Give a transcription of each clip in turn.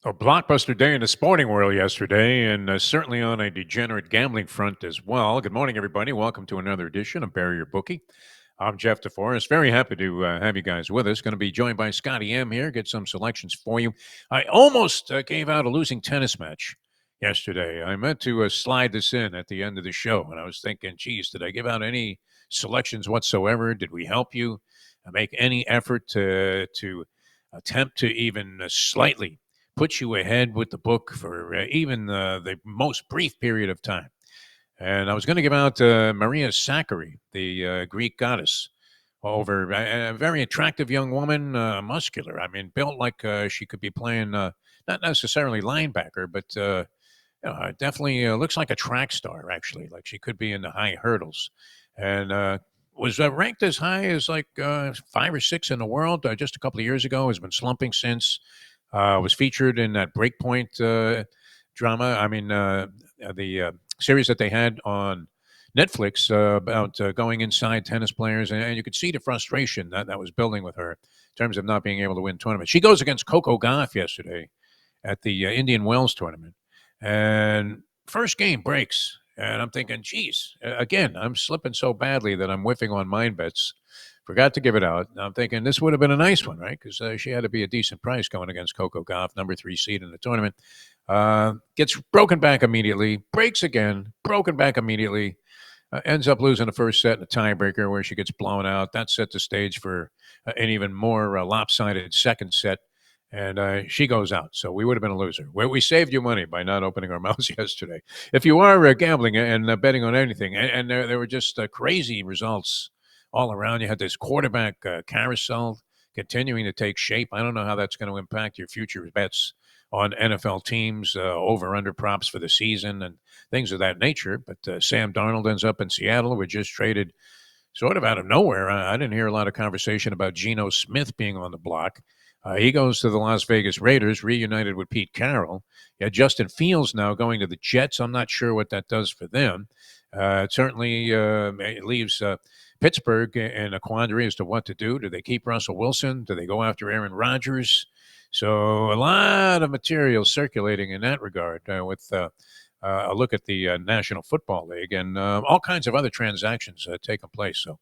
A blockbuster day in the sporting world yesterday, and certainly on a degenerate gambling front as well. Good morning, everybody. Welcome to another edition of Bury Your Bookie. I'm Jeff DeForrest. Very happy to have you guys with us. Going to be joined by Scotty M here. Get some selections for you. I almost gave out a losing tennis match yesterday. I meant to slide this in at the end of the show, and I was thinking, geez, did I give out any selections whatsoever? Did we help you make any effort to attempt to even slightly put you ahead with the book for even the most brief period of time? And I was going to give out Maria Sakkari, the Greek goddess, over a very attractive young woman, muscular. I mean, built like she could be playing not necessarily linebacker, but definitely looks like a track star, actually. Like she could be in the high hurdles. And was ranked as high as like 5 or 6 in the world just a couple of years ago. Has been slumping since. Was featured in that Breakpoint drama. I mean, the series that they had on Netflix about going inside tennis players, and you could see the frustration that was building with her in terms of not being able to win tournaments. She goes against Coco Gauff yesterday at the Indian Wells tournament, and first game breaks, and I'm thinking, geez, again, I'm slipping so badly that I'm whiffing on mind bets. Forgot to give it out. I'm thinking this would have been a nice one, right? Because she had to be a decent price going against Coco Gauff, number 3 seed in the tournament. Gets broken back immediately, breaks again, broken back immediately, ends up losing the first set in a tiebreaker where she gets blown out. That set the stage for an even more lopsided second set, and she goes out. So we would have been a loser. We saved you money by not opening our mouths yesterday. If you are gambling and betting on anything, and there were just crazy results all around. You had this quarterback carousel continuing to take shape. I don't know how that's going to impact your future bets on NFL teams, over-under props for the season and things of that nature. But Sam Darnold ends up in Seattle. We just traded sort of out of nowhere. I didn't hear a lot of conversation about Geno Smith being on the block. He goes to the Las Vegas Raiders, reunited with Pete Carroll. Yeah, Justin Fields now going to the Jets. I'm not sure what that does for them. It certainly it leaves Pittsburgh in a quandary as to what to do. Do they keep Russell Wilson? Do they go after Aaron Rodgers? So a lot of material circulating in that regard with a look at the National Football League and all kinds of other transactions taking place. So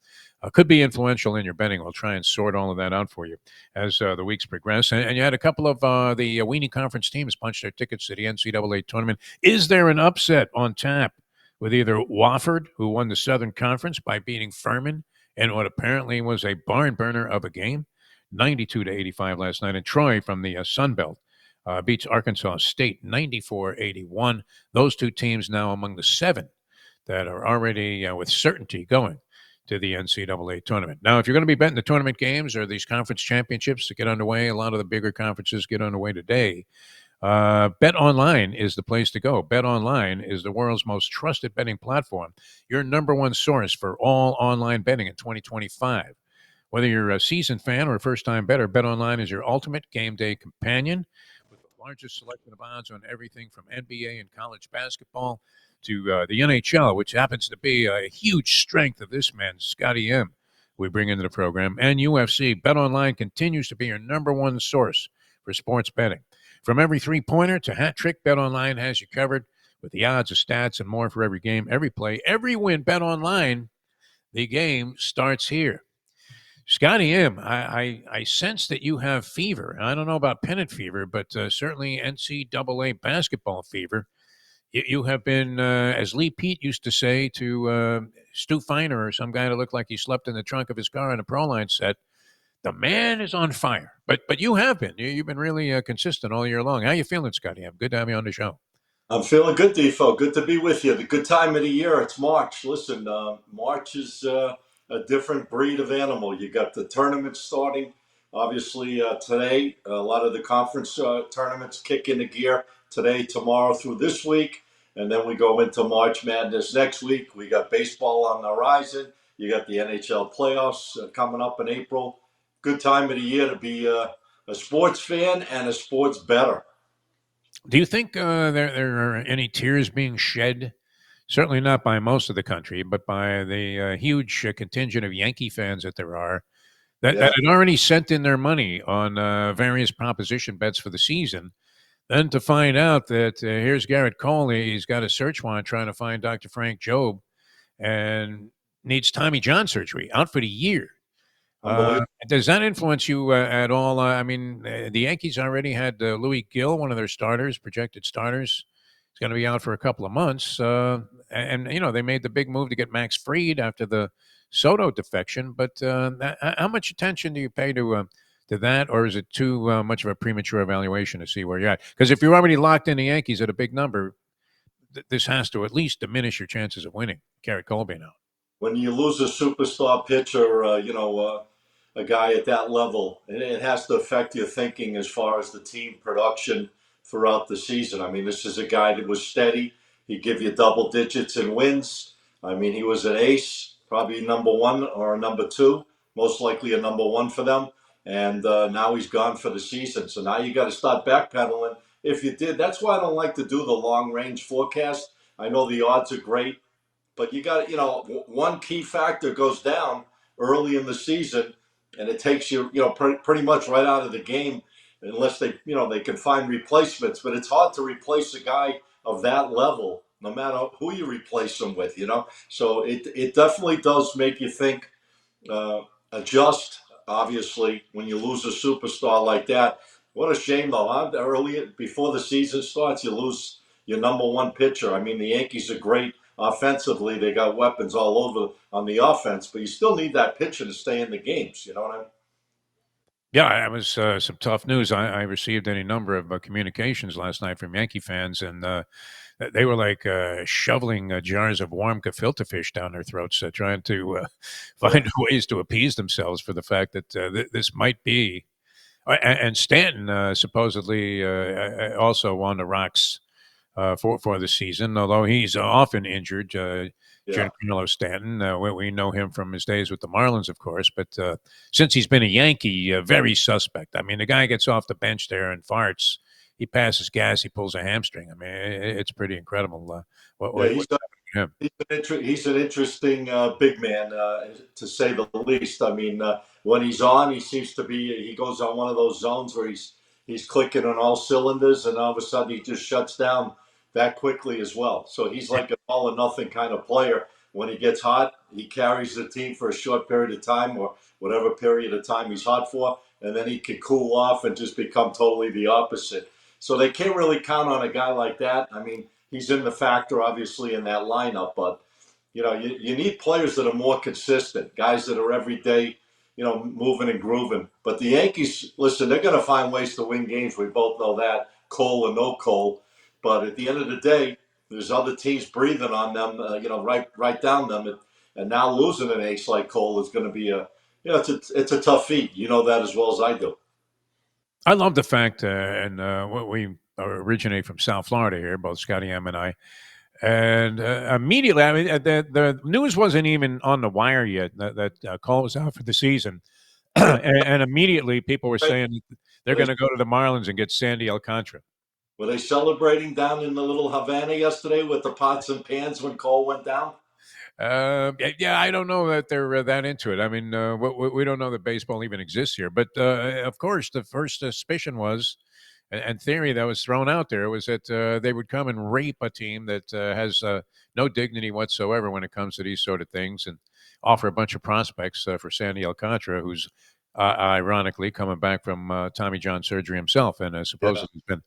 could be influential in your betting. We'll try and sort all of that out for you as the weeks progress. And you had a couple of the Weenie Conference teams punch their tickets to the NCAA tournament. Is there an upset on tap with either Wofford, who won the Southern Conference by beating Furman in what apparently was a barn burner of a game, 92-85 last night, and Troy from the Sun Belt beats Arkansas State 94-81. Those two teams now among the 7 that are already with certainty going to the NCAA tournament. Now, if you're going to be betting the tournament games or these conference championships to get underway, a lot of the bigger conferences get underway today. Bet Online is the place to go. Bet Online is the world's most trusted betting platform, your number one source for all online betting in 2025. Whether you're a seasoned fan or a first-time bettor, Bet Online is your ultimate game day companion with the largest selection of odds on everything from NBA and college basketball to the NHL, which happens to be a huge strength of this man, Scotty M, we bring into the program, and UFC. Bet Online continues to be your number one source for sports betting. From every three-pointer to hat trick, Bet Online has you covered with the odds, the stats, and more for every game, every play, every win. Bet Online, the game starts here. Scotty M, I sense that you have fever. I don't know about pennant fever, but certainly NCAA basketball fever. You have been, as Lee Pete used to say to Stu Feiner or some guy that looked like he slept in the trunk of his car in a Proline set, the man is on fire. But you have been. You've been really consistent all year long. How you feeling, Scotty? I'm good to have you on the show. I'm feeling good, Defo. Good to be with you. The good time of the year. It's March. Listen, March is a different breed of animal. You got the tournaments starting. Obviously, today, a lot of the conference tournaments kick into gear today, tomorrow, through this week. And then we go into March Madness next week. We got baseball on the horizon. You got the NHL playoffs coming up in April. Good time of the year to be a sports fan and a sports bettor. Do you think there are any tears being shed? Certainly not by most of the country, but by the huge contingent of Yankee fans that there are that Yeah. had already sent in their money on various proposition bets for the season Then to find out that here's Garrett Cole, he's got a search warrant trying to find Dr. Frank Jobe and needs Tommy John surgery, out for the year. Unbelievable. Does that influence you at all? I mean, the Yankees already had Louis Gill, one of their starters, projected starters. He's going to be out for a couple of months. They made the big move to get Max Fried after the Soto defection. But how much attention do you pay to that, or is it too much of a premature evaluation to see where you're at? Because if you're already locked in the Yankees at a big number, this has to at least diminish your chances of winning. Garrett Cole being out. When you lose a superstar pitcher, a guy at that level, it has to affect your thinking as far as the team production throughout the season. I mean, this is a guy that was steady. He'd give you double digits in wins. I mean, he was an ace, probably number one or number two, most likely a number one for them. And now he's gone for the season. So now you got to start backpedaling. If you did, that's why I don't like to do the long range forecast. I know the odds are great, but you got, one key factor goes down early in the season, and it takes you, pretty much right out of the game, unless they can find replacements. But it's hard to replace a guy of that level, no matter who you replace him with. So it definitely does make you think, uh, adjust. Obviously, when you lose a superstar like that, what a shame though, huh? Early before the season starts, you lose your number one pitcher. I mean, the Yankees are great offensively; they got weapons all over on the offense, but you still need that pitcher to stay in the games. You know what I mean? Yeah, it was some tough news. I received any number of communications last night from Yankee fans, and they were like shoveling jars of warm gefilte fish down their throats, trying to Yeah, find ways to appease themselves for the fact that this might be. And Stanton supposedly also on the rocks for the season, although he's often injured. yeah. Giancarlo Stanton, we know him from his days with the Marlins, of course, but since he's been a Yankee, very suspect. I mean, the guy gets off the bench there and farts. He passes gas. He pulls a hamstring. I mean, it's pretty incredible. Yeah, What's happening to him? he's an interesting big man, to say the least. I mean, when he's on, he seems to be. He goes on one of those zones where he's clicking on all cylinders, and all of a sudden he just shuts down that quickly as well. So he's like an all or nothing kind of player. When he gets hot, he carries the team for a short period of time, or whatever period of time he's hot for, and then he can cool off and just become totally the opposite. So they can't really count on a guy like that. I mean, he's in the factor, obviously, in that lineup. But you need players that are more consistent, guys that are every day, moving and grooving. But the Yankees, listen, they're going to find ways to win games. We both know that, Cole or no Cole. But at the end of the day, there's other teams breathing on them, right down them. And now losing an ace like Cole is going to be it's a tough feat. You know that as well as I do. I love the fact, and we originate from South Florida here, both Scotty M and I. And immediately, I mean, the news wasn't even on the wire yet that Cole was out for the season, and immediately people were Right? saying they're Were they, going to go to the Marlins and get Sandy Alcantara. were they celebrating down in the little Havana yesterday with the pots and pans when Cole went down? Yeah, I don't know that they're that into it. I mean, we don't know that baseball even exists here. But of course, the first suspicion was, and theory that was thrown out there was that they would come and rape a team that has no dignity whatsoever when it comes to these sort of things, and offer a bunch of prospects for Sandy Alcantara, who's ironically coming back from Tommy John surgery himself, and Yeah. supposedly has been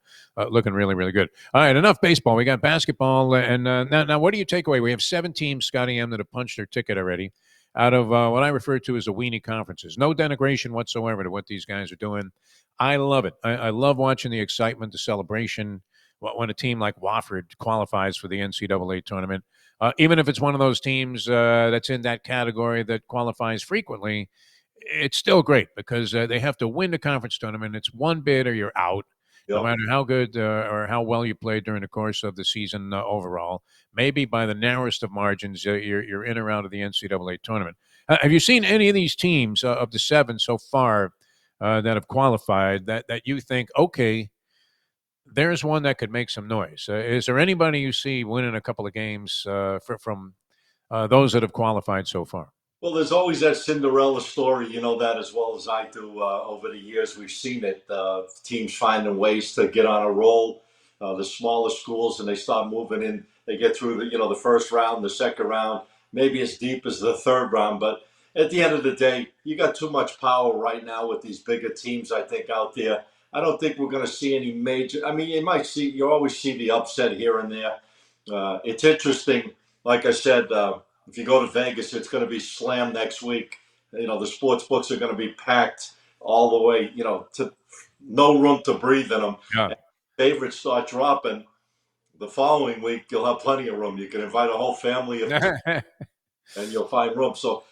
looking really, really good. All right, enough baseball. We got basketball, and now, what do you take away? We have 7 teams, Scotty M, that have punched their ticket already out of what I refer to as the weenie conferences. No denigration whatsoever to what these guys are doing. I love it. I love watching the excitement, the celebration. When a team like Wofford qualifies for the NCAA tournament, even if it's one of those teams that's in that category that qualifies frequently, it's still great because they have to win the conference tournament. It's one bid or you're out, no Yep. matter how good or how well you played during the course of the season overall. Maybe by the narrowest of margins, you're in or out of the NCAA tournament. Have you seen any of these teams of the 7 so far that have qualified that you think, okay, there's one that could make some noise? Is there anybody you see winning a couple of games from those that have qualified so far? Well, there's always that Cinderella story. You know that as well as I do. Over the years, we've seen it. Teams finding ways to get on a roll. The smaller schools, and they start moving in. They get through the first round, the second round, maybe as deep as the third round. But at the end of the day, you got too much power right now with these bigger teams. I think out there. I don't think we're going to see any major. I mean, you always see the upset here and there. It's interesting. Like I said. If you go to Vegas, it's going to be slammed next week. The sports books are going to be packed all the way, to no room to breathe in them. Yeah. And favorites start dropping. The following week, you'll have plenty of room. You can invite a whole family of two, and you'll find room. So,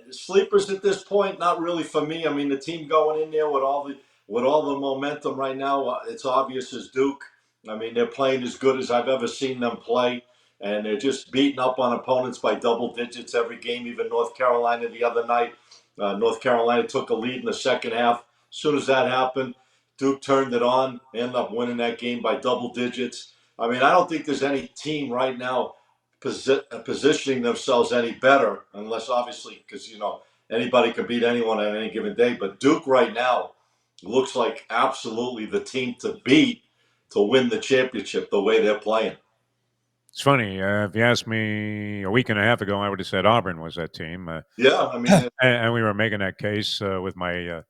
sleepers at this point, not really for me. I mean, the team going in there with all the momentum right now, it's obvious as Duke. I mean, they're playing as good as I've ever seen them play, and they're just beating up on opponents by double digits every game. Even North Carolina the other night, North Carolina took a lead in the second half. As soon as that happened, Duke turned it on, ended up winning that game by double digits. I mean, I don't think there's any team right now positioning themselves any better, unless obviously because anybody can beat anyone on any given day. But Duke right now looks like absolutely the team to beat to win the championship the way they're playing. It's funny. If you asked me a week and a half ago, I would have said Auburn was that team. Yeah, I mean, and we were making that case with my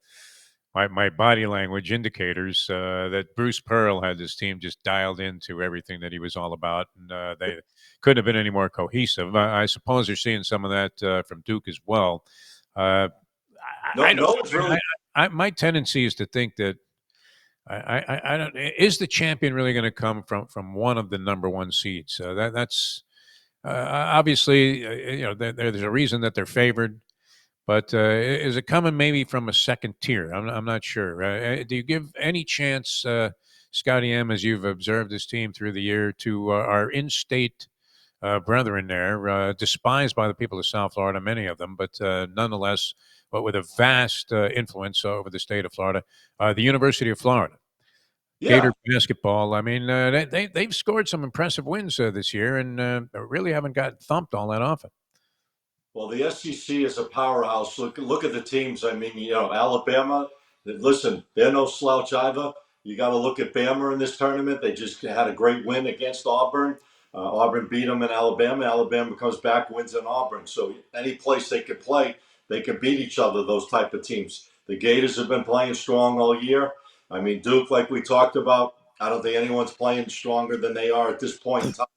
body language indicators that Bruce Pearl had this team just dialed into everything that he was all about, and they couldn't have been any more cohesive. I suppose you're seeing some of that from Duke as well. Uh, I don't. it's really. My tendency is to think that I don't. Is the champion really going to come from one of the number one seeds? That's obviously there's a reason that they're favored. But is it coming maybe from a second tier? I'm not sure. Do you give any chance, Scotty M, as you've observed this team through the year, to our in-state brethren there, despised by the people of South Florida, many of them, but nonetheless, but with a vast influence over the state of Florida, the University of Florida? Yeah. Gator basketball. I mean, they've scored some impressive wins this year and really haven't gotten thumped all that often. Well, the SEC is a powerhouse. Look at the teams. I mean, Alabama. Listen, they're no slouch either. You got to look at Bama in this tournament. They just had a great win against Auburn. Auburn beat them in Alabama. Alabama comes back, wins in Auburn. So any place they could play, they can beat each other. Those type of teams. The Gators have been playing strong all year. I mean, Duke, like we talked about. I don't think anyone's playing stronger than they are at this point in time.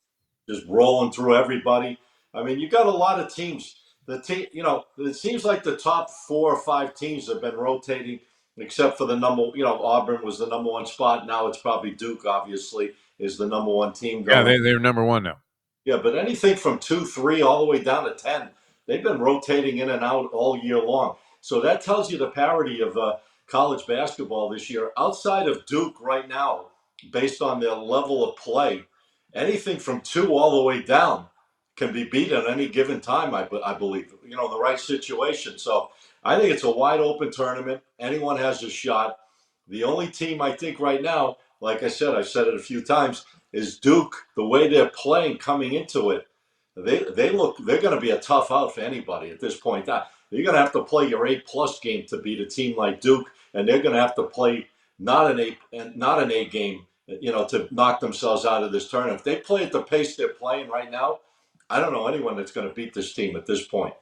Just rolling through everybody. I mean, you got a lot of teams. It seems like the top 4 or 5 teams have been rotating, except for the number. Auburn was the number one spot. Now it's probably Duke. Obviously, is the number one team going. Yeah, they're number one now. Yeah, but anything from 2, 3, all the way down to 10, they've been rotating in and out all year long. So that tells you the parity of college basketball this year. Outside of Duke right now, based on their level of play, anything from 2 all the way down can be beat at any given time, I believe, the right situation. So I think it's a wide open tournament. Anyone has a shot. The only team I think right now, like I said, I've said it a few times, is Duke. The way they're playing coming into it, they're going to be a tough out for anybody at this point. You're going to have to play your A+ game to beat a team like Duke, and they're going to have to play not an A game, to knock themselves out of this tournament. If they play at the pace they're playing right now, I don't know anyone that's going to beat this team at this point.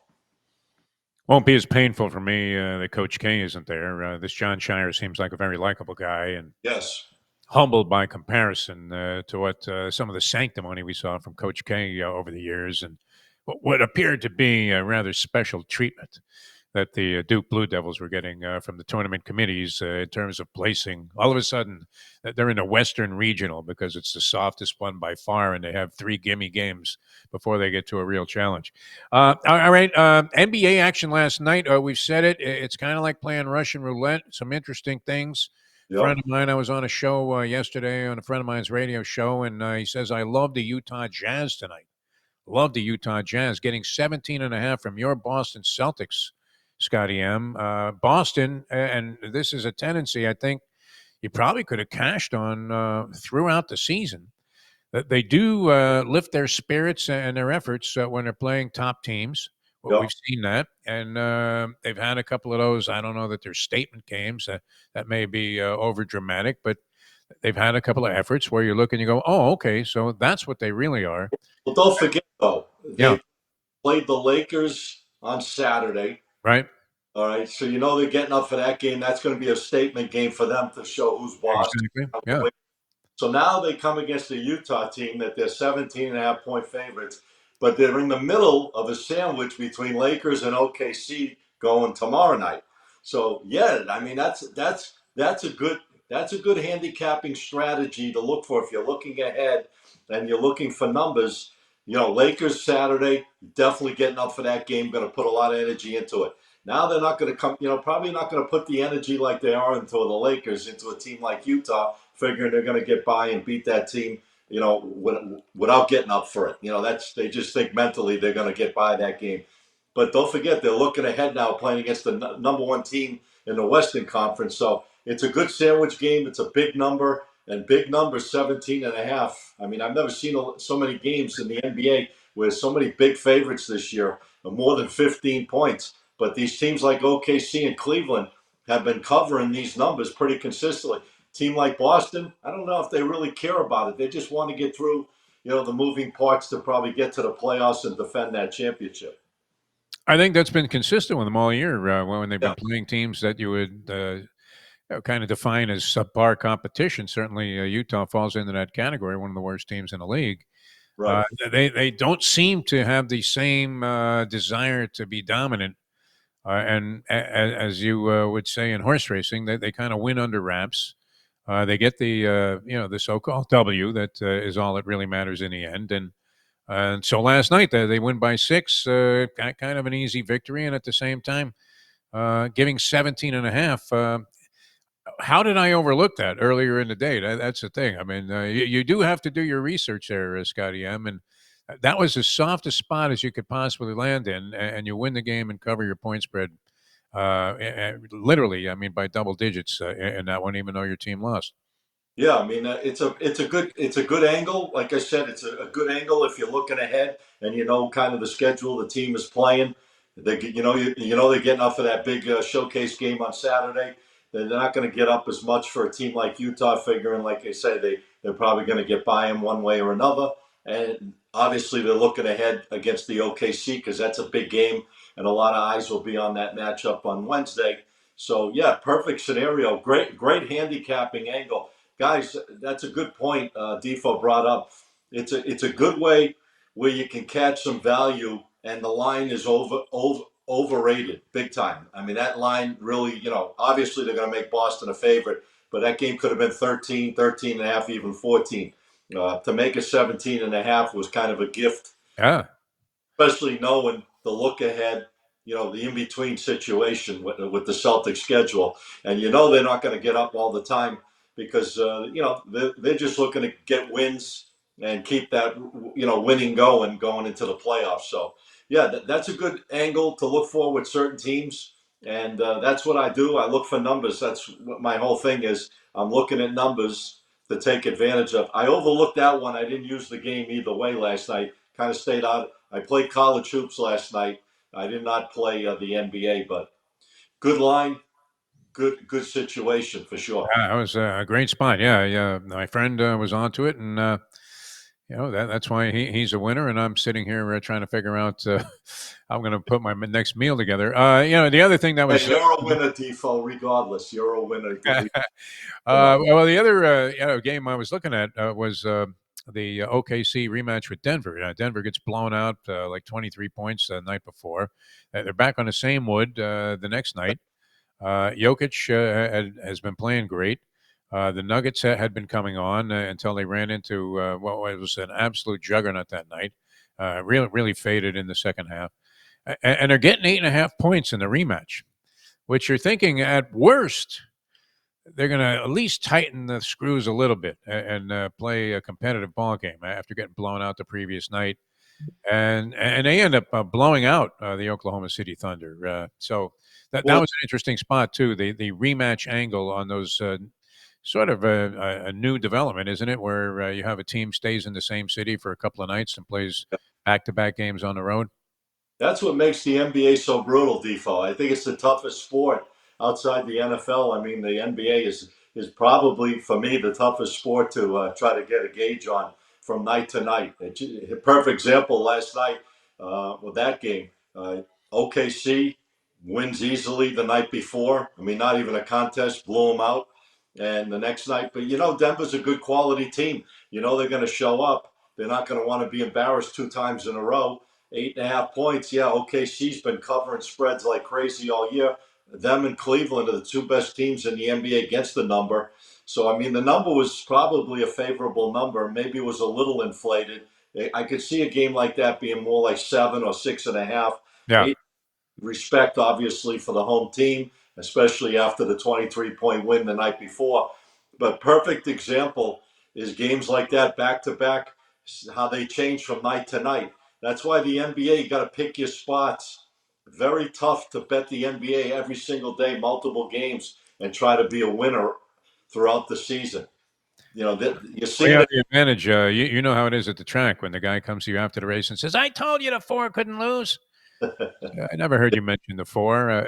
Won't be as painful for me that Coach K isn't there. This John Shire seems like a very likable guy and Yes. humbled by comparison to what some of the sanctimony we saw from Coach K over the years and what appeared to be a rather special treatment that the Duke Blue Devils were getting from the tournament committees in terms of placing. All of a sudden, they're in the Western Regional because it's the softest one by far, and they have 3 gimme games before they get to a real challenge. All right, NBA action last night. We've said it. It's kind of like playing Russian roulette. Some interesting things. Yep. A friend of mine, I was on a show yesterday on a friend of mine's radio show, and he says, I love the Utah Jazz tonight. Love the Utah Jazz getting 17.5 from your Boston Celtics, Scotty M. Boston, and this is a tendency I think you probably could have cashed on throughout the season. That they do lift their spirits and their efforts when they're playing top teams. We've seen that, and they've had a couple of those. I don't know that they're statement games. That may be over dramatic, but they've had a couple of efforts where you look and you go, "Oh, okay, so that's what they really are." Well, don't forget though, Yeah, they played the Lakers on Saturday. right. All right, so you know they're getting up for that game. That's going to be a statement game for them to show who's boss. Exactly. Yeah. So now they come against a Utah team that they're 17.5 point favorites, but they're in the middle of a sandwich between Lakers and OKC going tomorrow night. So yeah, I mean that's a good handicapping strategy to look for if you're looking ahead and you're looking for numbers. You know, Lakers Saturday, definitely getting up for that game, going to put a lot of energy into it. Now they're not going to come, probably not going to put the energy like they are into the Lakers into a team like Utah, figuring they're going to get by and beat that team, without getting up for it. They just think mentally they're going to get by that game. But don't forget, they're looking ahead now, playing against the number one team in the Western Conference. So it's a good sandwich game. It's a big number, and big number 17.5. I mean, I've never seen so many games in the NBA with so many big favorites this year, more than 15 points. But these teams like OKC and Cleveland have been covering these numbers pretty consistently. Team like Boston, I don't know if they really care about it. They just want to get through, the moving parts to probably get to the playoffs and defend that championship. I think that's been consistent with them all year when they've been Yeah, playing teams that you would kind of define as subpar competition. Certainly, Utah falls into that category, one of the worst teams in the league. right. They don't seem to have the same desire to be dominant. And as you would say in horse racing, they kind of win under wraps. They get the so-called W that is all that really matters in the end. And so last night they win by 6, kind of an easy victory, and at the same time giving 17 and a half. How did I overlook that earlier in the day? That's the thing. I mean, you do have to do your research there, Scotty M. And that was as soft a spot as you could possibly land in, and you win the game and cover your point spread. Literally, I mean, by double digits in that one, even though your team lost. Yeah, I mean it's a good angle. Like I said, it's a good angle if you're looking ahead and you know kind of the schedule the team is playing. They're getting up for that big showcase game on Saturday. They're not going to get up as much for a team like Utah, figuring like I say they're probably going to get by them one way or another. And obviously they're looking ahead against the OKC because that's a big game and a lot of eyes will be on that matchup on Wednesday. So yeah, perfect scenario. Great handicapping angle. Guys, that's a good point. Defo brought up. It's a good way where you can catch some value, and the line is overrated big time. I mean, that line really, obviously they're going to make Boston a favorite, but that game could have been 13, 13 and a half, even 14. To make it 17 and a half was kind of a gift, Yeah. especially knowing the look ahead, the in between situation with the Celtics schedule. And they're not going to get up all the time because, they're just looking to get wins and keep that, winning going into the playoffs. So, yeah, that's a good angle to look for with certain teams. And that's what I do. I look for numbers. That's what my whole thing is. I'm looking at numbers to take advantage of. I overlooked that one. I didn't use the game either way last night. Kind of stayed out. I played college hoops last night. I did not play the NBA, but good line, good situation for sure. Yeah, that was a great spot. Yeah, yeah. My friend was onto it, and that's why he's a winner, and I'm sitting here trying to figure out how I'm going to put my next meal together. The other thing that Hey, was you're a winner, Defo. Regardless, you're a winner. Believe come on. well, the other game I was looking at was the OKC rematch with Denver. Denver gets blown out like 23 points the night before. They're back on the same wood the next night. Jokic has been playing great. The Nuggets had been coming on until they ran into what was an absolute juggernaut that night. Really faded in the second half. And they're getting 8.5 points in the rematch, which you're thinking at worst, they're going to at least tighten the screws a little bit and play a competitive ball game after getting blown out the previous night. And they end up blowing out the Oklahoma City Thunder. So that Well, was an interesting spot too. The rematch angle on those sort of a new development, isn't it? Where you have a team stays in the same city for a couple of nights and plays back-to-back games on the road. That's what makes the NBA so brutal, Defo. I think it's the toughest sport outside the NFL. I mean, the NBA is probably for me the toughest sport to try to get a gauge on from night to night. A perfect example last night with that game. OKC wins easily the night before. I mean, not even a contest, blew them out. And the next night, but Denver's a good quality team. They're going to show up. They're not going to want to be embarrassed two times in a row. 8.5 points. Yeah, okay. She's been covering spreads like crazy all year. Them and Cleveland are the two best teams in the NBA against the number. So, I mean, the number was probably a favorable number. Maybe it was a little inflated. I could see a game like that being more like 7 or 6.5. Yeah. 8 respect, obviously, for the home team, especially after the 23-point win the night before. But perfect example is games like that back to back, how they change from night to night. That's why the NBA, you got to pick your spots. Very tough to bet the NBA every single day, multiple games, and try to be a winner throughout the season. You're We seeing have it. the advantage. You know how it is at the track when the guy comes to you after the race and says, "I told you the four couldn't lose." I never heard you mention the four.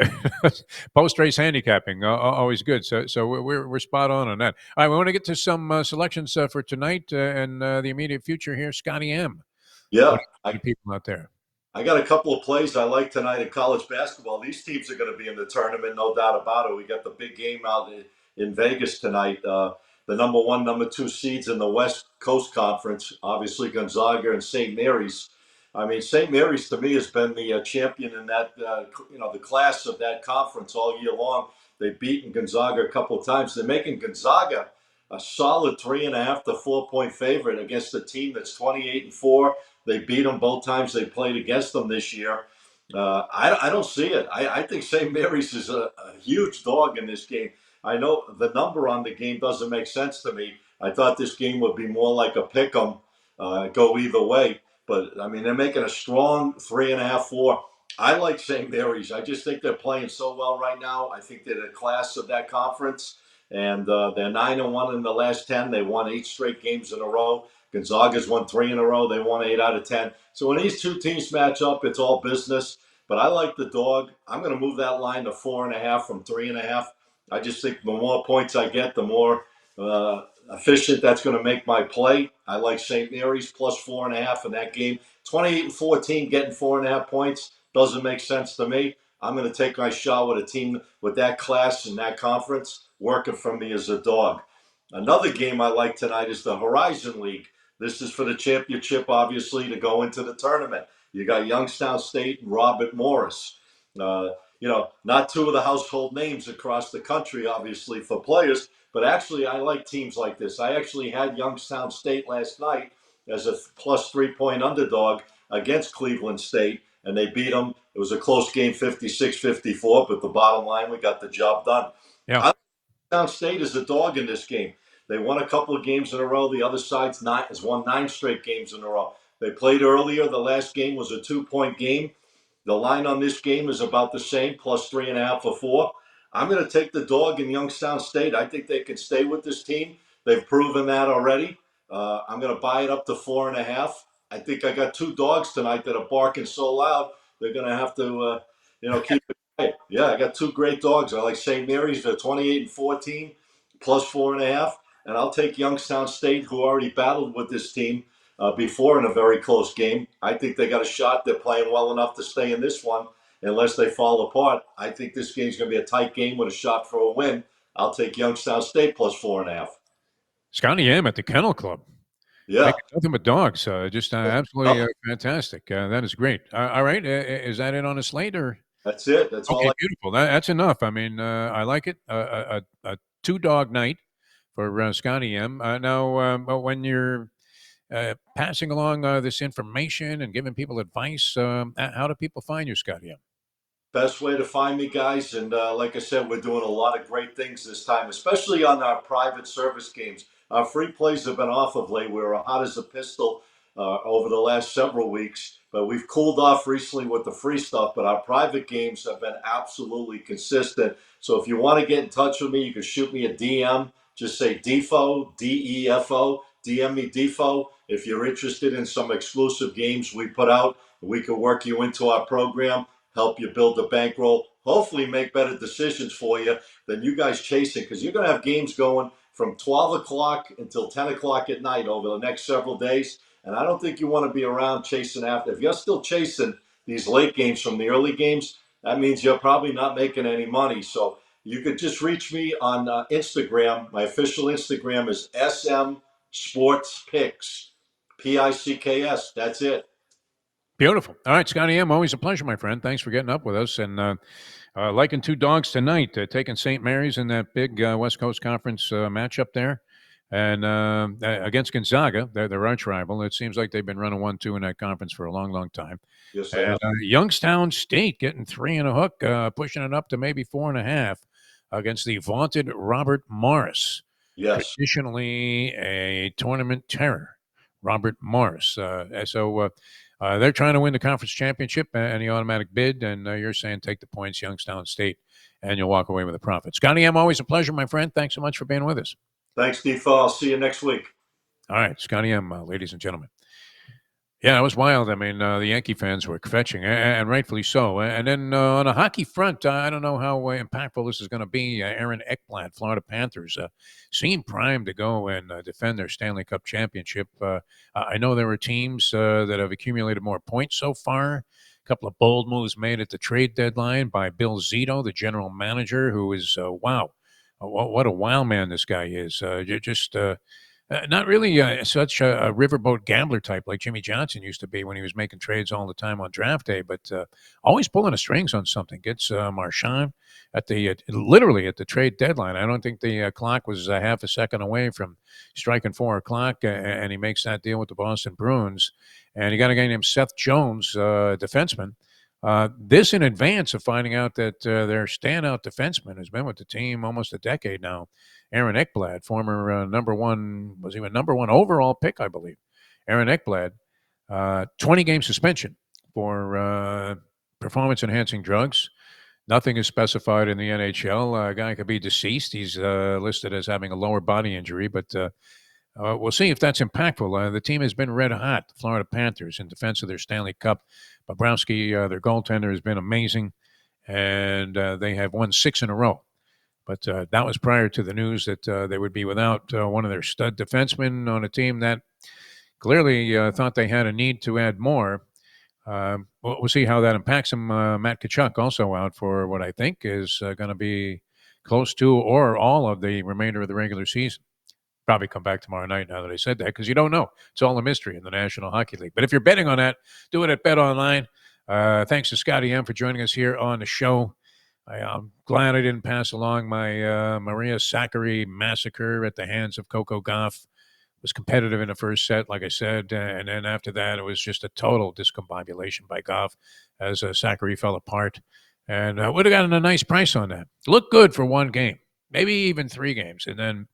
Post race handicapping, always good. So we're spot on that. All right, we want to get to some selections for tonight and the immediate future here. Scotty M. What Yeah, do you think of the people out there? I got a couple of plays I like tonight in college basketball. These teams are going to be in the tournament, no doubt about it. We got the big game out in Vegas tonight. The number one, number two seeds in the West Coast Conference, obviously Gonzaga and St. Mary's. I mean, St. Mary's to me has been the champion in that, the class of that conference all year long. They've beaten Gonzaga a couple of times. They're making Gonzaga a solid 3.5 to 4 point favorite against a team that's 28-4. They beat them both times they played against them this year. I don't see it. I think St. Mary's is a huge dog in this game. I know the number on the game doesn't make sense to me. I thought this game would be more like a pick 'em, go either way. But I mean, they're making a strong 3.5, 4. I like St. Mary's. I just think they're playing so well right now. I think they're the class of that conference, and they're 9-1 in the last 10. They won 8 straight games in a row. Gonzaga's won 3 in a row. They won 8 out of 10. So when these two teams match up, it's all business. But I like the dog. I'm going to move that line to 4.5 from 3.5. I just think the more points I get, the more efficient that's going to make my play. I like St. Mary's plus 4.5 in that game. 28-14 getting 4.5 points doesn't make sense to me. I'm going to take my shot with a team with that class and that conference working for me as a dog. Another game I like tonight is the Horizon League. This is for the championship, obviously, to go into the tournament. You got Youngstown State and Robert Morris. Not two of the household names across the country, obviously, for players, but actually, I like teams like this. I actually had Youngstown State last night as a plus 3 point underdog against Cleveland State, and they beat them. It was a close game, 56-54, but the bottom line, we got the job done. Yeah. Youngstown State is a dog in this game. They won a couple of games in a row. The other side's has won 9 straight games in a row. They played earlier. The last game was a 2 point game. The line on this game is about the same, plus 3.5 for 4. I'm going to take the dog in Youngstown State. I think they can stay with this team. They've proven that already. I'm going to buy it up to 4.5. I think I got two dogs tonight that are barking so loud they're going to have to, keep it quiet. Yeah, I got two great dogs. I like St. Mary's. They're 28-14 plus 4.5, and I'll take Youngstown State, who already battled with this team before in a very close game. I think they got a shot. They're playing well enough to stay in this one unless they fall apart. I think this game's going to be a tight game with a shot for a win. I'll take Youngstown State plus 4.5. Scotty M at the Kennel Club. Yeah. Making nothing but dogs. Just absolutely fantastic. That is great. All right. Is that it on a slate or? That's it. That's all Okay, I. beautiful. That's enough. I mean, I like it. A two-dog night for Scotty M. Now, but when you're passing along this information and giving people advice, how do people find you, Scotty M? Best way to find me, guys. And like I said, we're doing a lot of great things this time, especially on our private service games. Our free plays have been off of late. We were hot as a pistol over the last several weeks, but we've cooled off recently with the free stuff. But our private games have been absolutely consistent. So if you want to get in touch with me, you can shoot me a DM. Just say Defo, DEFO. DM me Defo if you're interested in some exclusive games we put out. We can work you into our program, help you build a bankroll, hopefully make better decisions for you than you guys chasing, because you're going to have games going from 12 o'clock until 10 o'clock at night over the next several days. And I don't think you want to be around chasing after. If you're still chasing these late games from the early games, that means you're probably not making any money. So you could just reach me on Instagram. My official Instagram is SM Sports Picks, PICKS. That's it. Beautiful. All right, Scotty M, always a pleasure, my friend. Thanks for getting up with us. And liking two dogs tonight, taking St. Mary's in that big West Coast Conference matchup there. And against Gonzaga, their arch rival. It seems like they've been running 1-2 in that conference for a long, long time. Yes, I And have. Youngstown State getting 3 and a hook, pushing it up to maybe 4.5 against the vaunted Robert Morris. Yes. Traditionally a tournament terror, Robert Morris. They're trying to win the conference championship and the automatic bid, and you're saying take the points, Youngstown State, and you'll walk away with a profit. Scotty M, always a pleasure, my friend. Thanks so much for being with us. Thanks, Defo. I'll see you next week. All right, Scotty M, ladies and gentlemen. Yeah, it was wild. I mean, the Yankee fans were kvetching, and rightfully so. And then on a hockey front, I don't know how impactful this is going to be. Aaron Ekblad, Florida Panthers, seem primed to go and defend their Stanley Cup championship. I know there were teams that have accumulated more points so far. A couple of bold moves made at the trade deadline by Bill Zito, the general manager, who is, wow, what a wild man this guy is. Not really such a riverboat gambler type like Jimmy Johnson used to be when he was making trades all the time on draft day, but always pulling the strings on something. Gets Marchand at the literally at the trade deadline. I don't think the clock was half a second away from striking 4 o'clock, and he makes that deal with the Boston Bruins. And he got a guy named Seth Jones, defenseman. This in advance of finding out that their standout defenseman has been with the team almost a decade now. Aaron Ekblad, former number one overall pick, I believe. Aaron Ekblad, 20-game suspension for performance-enhancing drugs. Nothing is specified in the NHL. A guy could be deceased. He's listed as having a lower body injury, but we'll see if that's impactful. The team has been red hot, the Florida Panthers, in defense of their Stanley Cup. Bobrovsky, their goaltender, has been amazing, and they have won 6 in a row. But that was prior to the news that they would be without one of their stud defensemen on a team that clearly thought they had a need to add more. We'll see how that impacts them. Matt Tkachuk also out for what I think is going to be close to or all of the remainder of the regular season. Probably come back tomorrow night now that I said that, because you don't know. It's all a mystery in the National Hockey League. But if you're betting on that, do it at Bet Online. Thanks to Scotty M for joining us here on the show. I'm glad I didn't pass along my Maria Sakkari massacre at the hands of Coco Gauff. It was competitive in the first set, like I said, and then after that, it was just a total discombobulation by Gauff as Sakkari fell apart. And would have gotten a nice price on that. Looked good for one game, maybe even 3 games, and then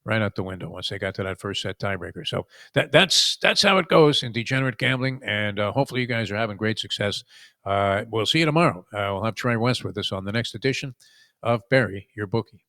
right out the window once they got to that first set tiebreaker. So that's how it goes in degenerate gambling, and hopefully you guys are having great success. We'll see you tomorrow. We'll have Troy West with us on the next edition of Bury Your Bookie.